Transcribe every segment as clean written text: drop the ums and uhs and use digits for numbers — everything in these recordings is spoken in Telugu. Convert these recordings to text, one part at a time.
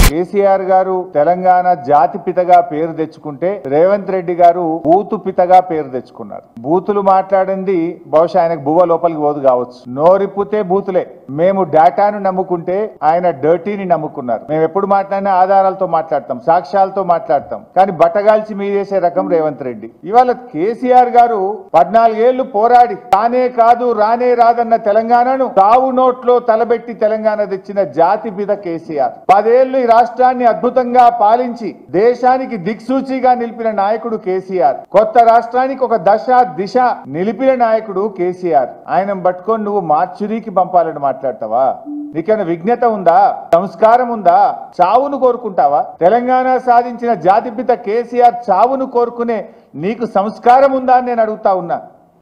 కేసీఆర్ గారు తెలంగాణ జాతి పితగా పేరు తెచ్చుకుంటే రేవంత్ రెడ్డి గారు బూతు పితగా పేరు తెచ్చుకున్నారు. బూతులు మాట్లాడింది బహుశా ఆయనకు బువ్వ లోపలికి పోదు కావచ్చు. నోరిప్పుతే బూతులే. మేము డేటాను నమ్ముకుంటే ఆయన డర్టీని నమ్ముకున్నారు. మేము ఎప్పుడు మాట్లాడినా ఆధారాలతో మాట్లాడతాం, సాక్ష్యాలతో మాట్లాడతాం. కానీ బట్టగాల్చి మీదేసే రకం రేవంత్ రెడ్డి. ఇవాళ కేసీఆర్ గారు 14 ఏళ్లు పోరాడి తానే కాదు రానే రాదన్న తెలంగాణను తావు నోట్లో తలబెట్టి తెలంగాణ తెచ్చిన జాతి పిత కేసీఆర్. 10 ఏళ్లు ఈ రాష్ట్రాన్ని అద్భుతంగా పాలించి దేశానికి దిక్సూచిగా నిలిపిన నాయకుడు కేసీఆర్. కొత్త రాష్ట్రానికి ఒక దశ దిశ నిలిపిన నాయకుడు కేసీఆర్. ఆయన పట్టుకొని నువ్వు మార్చురీకి పంపాలని మాట్లాడతావా? నీకేమైనా విజ్ఞత ఉందా? సంస్కారం ఉందా? చావును కోరుకుంటావా? తెలంగాణ సాధించిన జాతిపిత కేసీఆర్ చావును కోరుకునే నీకు సంస్కారం ఉందా అని నేను అడుగుతా ఉన్నా.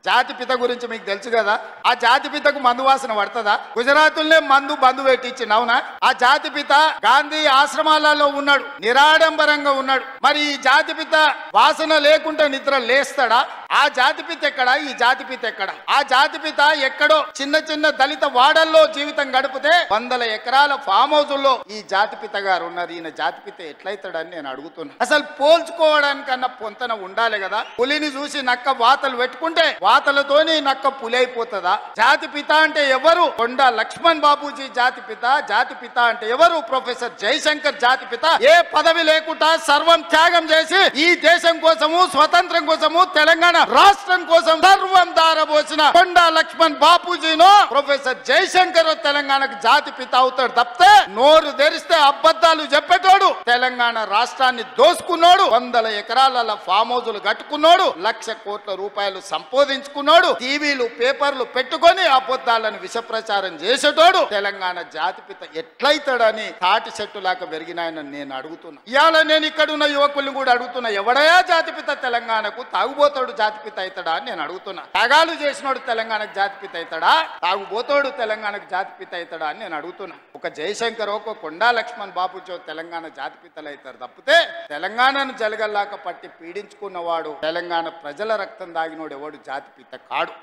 జాతిపిత గురించి మీకు తెలుసు కదా. ఆ జాతిపితకు మందు వాసన పడుతుందా? గుజరాతుల్నే బంధు పెట్టించింది, అవునా? ఆ జాతిపిత గాంధీ ఆశ్రమాలలో ఉన్నాడు, నిరాడంబరంగా ఉన్నాడు. మరి ఈ జాతిపిత వాసన లేకుండా నిద్ర లేస్తాడా? ఆ జాతిపిత ఎక్కడ? ఈ జాతిపిత ఎక్కడ? ఆ జాతిపిత ఎక్కడో చిన్న చిన్న దళిత వాడల్లో జీవితం గడిపితే 100 ఎకరాల ఫామ్ హౌజుల్లో ఈ జాతిపిత గారు ఉన్నారు. ఈయన జాతిపిత ఎట్లయితాడని నేను అడుగుతున్నా. అసలు పోల్చుకోవడానికన్నా పొంతన ఉండాలి కదా. పులిని చూసి నక్క వాతలు పెట్టుకుంటే వాతలతోని నక్క పులి అయిపోతుందా? జాతిపిత అంటే ఎవరు? కొండా లక్ష్మణ్ బాబూజీ జాతిపిత. జాతిపిత అంటే ఎవరు? ప్రొఫెసర్ జయశంకర్ జాతిపిత. ఏ పదవి లేకుండా సర్వం త్యాగం చేసి ఈ దేశం కోసము, స్వతంత్రం కోసము, తెలంగాణ రాష్ట్రం కోసం సర్వం దారబోసిన కొండా లక్ష్మణ్ బాపూజీనో ప్రొఫెసర్ జయశంకర్ తెలంగాణకు జాతిపిత అవుతాడు తప్పితే నోరు తెరిస్తే అబద్ధాలు చెప్పేటోడు, తెలంగాణ రాష్ట్రాన్ని దోసుకున్నాడు, 100 ఎకరాల ఫామ్ హౌజులు కట్టుకున్నాడు, 1,00,000 కోట్ల రూపాయలు సంపాదించుకున్నాడు, టీవీలు పేపర్లు పెట్టుకొని అబద్ధాలను విష ప్రచారం చేసేటోడు తెలంగాణ జాతిపిత ఎట్లయితాడని తాటి చెట్టులాగా పెరిగినాయని నేను అడుగుతున్నా. ఇవాళ నేను ఇక్కడున్న యువకుల్ని కూడా అడుగుతున్నా, ఎవడయా జాతిపిత తెలంగాణకు? తాగుబోతాడు జాతిపిత అవుతాడా అని నేను అడుగుతున్నా. త్యాగాలు చేసినోడు తెలంగాణకు జాతిపిత అవుతాడా? తాగుబోతాడు తెలంగాణకు జాతిపిత అవుతాడా అని నేను అడుగుతున్నా. ఒక జయశంకర్, ఒక కొండా లక్ష్మణ్ బాబుజీ తెలంగాణ జాతిపితలు అవుతారు తప్పితే తెలంగాణను జలగల్లాక పట్టి పీడించుకున్నవాడు, తెలంగాణ ప్రజల రక్తం దాగినోడు ఎవడు జాతిపిత కాడు.